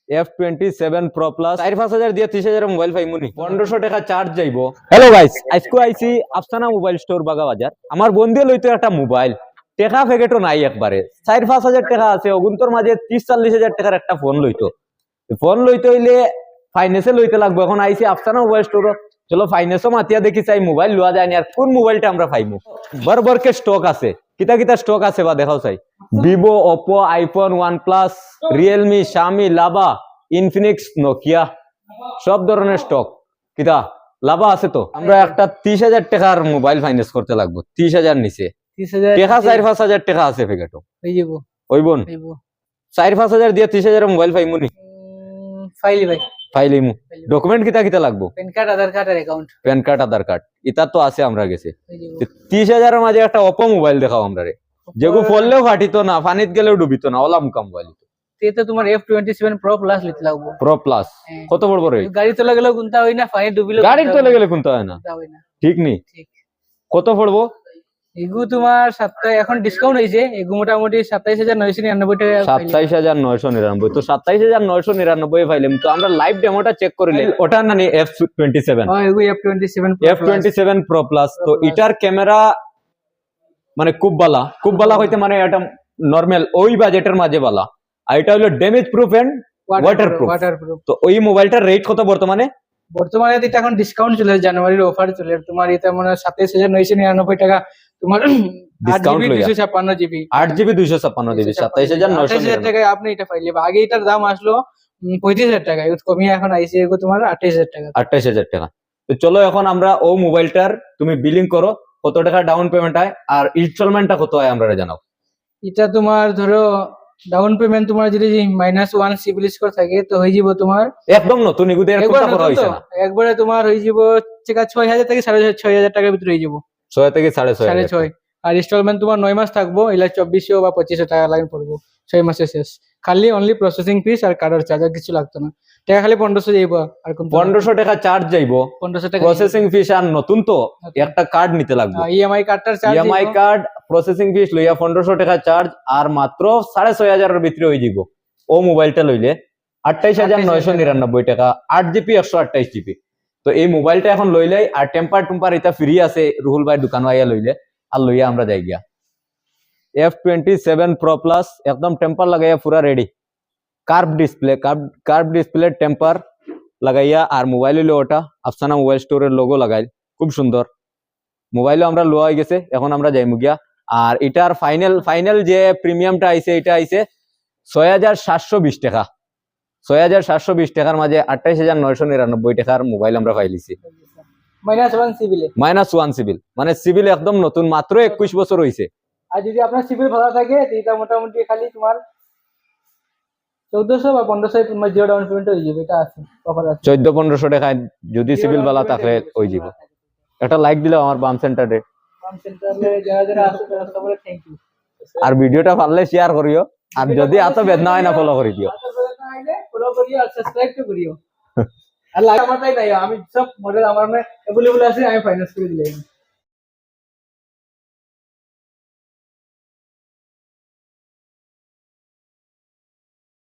F27 Pro Plus 4-5 দিয়ে 30,000 mobile পাইমুনি 1500 টাকা charge যাইবো। হ্যালো গাইস, আজকে আইছি আফসানা মোবাইল স্টোর বাগাবাজার। আমার বন্ধু লইতো একটা মোবাইল, টাকা প্যাকেটও নাই, একবারে 4-5 হাজার টাকা আছে, অগুন্তর মাঝে 30-40 হাজার টাকার একটা ফোন লইতো হইলে ফাইন্যান্সে লইতে লাগবে। এখন আইছি আফসানা মোবাইল স্টোর, চলো ফাইন্যান্সও মাতিয়া দেখি চাই মোবাইল লওয়া যায় না, আর কোন মোবাইলটা আমরা পাইমু। বরবরকে স্টক আছে, কিতা কিতা স্টক আছে বা দেখাও চাই। Vivo, Oppo, iPhone, OnePlus, Realme, Xiaomi, Lava, Infinix, Nokia, সব ধরনের স্টক। কিতা লাভা আছে তো। আমরা একটা 30,000 টাকার মোবাইল ফাইন্যান্স করতে লাগবো, 30,000 নিচে। 30,000 টাকা 4-5 হাজার টাকা আছে প্যাকেটও হয়ে যাবো। ওইবন 4-5 হাজার দিয়ে 30,000 মোবাইল পাইমুনি। ফাইলি ভাই ফাইলিমু। ডকুমেন্ট কিতা কিতা লাগবো? প্যান কার্ড, আধার কার্ড আর অ্যাকাউন্ট। প্যান কার্ড, আধার কার্ড, এটা তো আছে আমরা গেছে। 30,000 এর মাঝে একটা ওপো মোবাইল দেখাও আমরা রে, যেগু পড়লেও ফাটিতো না, পানিত গেলেও ডুবিতো না, ওলা মুকা মোবাইল। তো তোমার F27 Pro Plus লিতে লাগবো। প্রো প্লাস কত পড়বো রে? গাড়ি তোলা গেলেও গুনতা হয় না, পানি ডুবিলেও গাড়ি তোলে গেলে কোনটা হয় না, ঠিক নি? ঠিক। কত পড়বো? এগু তোমার সপ্তাহে এখন ডিসকাউন্ট হইছে, এগু মোটামুটি 27,999 টাকা। 27,999। তো 27,999 পাইলাম। তো আমরা লাইভ ডেমোটা চেক করিলে ওটা না নি F27? এগু F27 Pro Plus। তো এটার ক্যামেরা মানে খুব বালা হইতে, মানে এটা নরমাল ওই বাজেটের মাঝে বালা। আর এটা হলো ড্যামেজ প্রুফ এন্ড ওয়াটারপ্রুফ। তো ওই মোবাইলটার রেট কত বর্তমানে? এটা এখন ডিসকাউন্ট চলে, জানুয়ারির অফার চলে। তোমার এটা মানে 27,999 টাকা। তোমার ডিসকাউন্ট লইয়া 256 জিবি 8GB 256 জিবি 27,999 টাকায় আপনি এটা পাইলে। আগে এটার দাম আসলো 35,000 টাকা, কমিয়ে এখন আইছে এগো তোমার 28,000 টাকা। 28,000 টাকা। তো চলো এখন আমরা ও মোবাইলটার তুমি বিলিং করো, কত টাকা ডাউন পেমেন্ট হয় আর ইনস্টলমেন্টটা কত হয় আমরা জানাও। এটা তোমার ধরো ডাউন পেমেন্ট তোমার যদি -1 সিবিল স্কোর থাকে তো হয়ে যাব তোমার একদম নতুন, এগুদের কোনটা করা হইছে না, একবারে তোমার হয়ে যাব 6,000 থেকে 6,500 টাকার ভিতরে হয়ে যাব। 6 থেকে 6,500। আর ইনস্টলমেন্ট তোমার 9 মাস থাকবো, এলা 2400 বা 2500 টাকা লাগে পড়বো 6 মাসে শেষ। খালি অনলি প্রসেসিং ফিস আর কার্ডের চার্জ, আর কিছু লাগতো না। টাকা খালি 1500 যাইবো। আর 1500 টাকা চার্জ যাইবো, 1500 টাকা প্রসেসিং ফিস। আর নতুন তো একটা কার্ড নিতে লাগবে, ইএমআই কার্ডটার charge, EMI card, processing fees লইয়া 1500 টাকা চার্জ, আর মাত্র 6,500 এর ভিতরে হয়ে যাব। ও মোবাইলটা লইলে 28,999 টাকা, 8GB 128GB। তো এই মোবাইলটা এখন লইলাই, আর টেম্পার টুম্পার এটা ফ্রি আছে রুহুল ভাই দোকান আইয়া লইলে, আর লইয়া আমরা যাই গিয়া। F27 Pro Plus একদম টেম্পার লাগাইয়া পুরা রেডি, কার্ভ ডিসপ্লে টেম্পার লাগাইয়া। আর মোবাইল হইলো ওটা আফসানা মোবাইল স্টোরের লোগো লাগাই, খুব সুন্দর। মোবাইলও আমরা লোয়া হয়ে গেছে, এখন আমরা যাইমু গিয়া। আর এটার ফাইনাল যে প্রিমিয়ামটা আইছে, এটা আইছে 6,720 টাকা। 6,720 টাকার মাঝে 28,999 টাকার মোবাইল আমরা পাইলিছি। -1 সিভিল, মানে সিভিল একদম নতুন, মাত্র 21 বছর হইছে। আর যদি আপনার সিভিল ভালো থাকে এটা মোটামুটি খালি তোমার 1400 বা 1500 তোমার জিরো ডাউন পেমেন্ট হয়ে যাবে। এটা আছে অফার আছে 1400-1500 টাকায় যদি সিভিল ভালো থাকে হয়ে যাবে। একটা লাইক দিলে আমার বাম সেন্টারে যারা আছে তারা সবাই থ্যাংক ইউ। আর ভিডিওটা ভালো শেয়ার করিও, আর যদি এত বেদনা হয় না ফলো করে দিও, ফলো করিও আর সাবস্ক্রাইব তো করিও। আর লাইক আমারটাই নাই, আমি সব মডেল আমার মে अवेलेबल আছে, আমি ফাইন্যান্স করে দিলাম।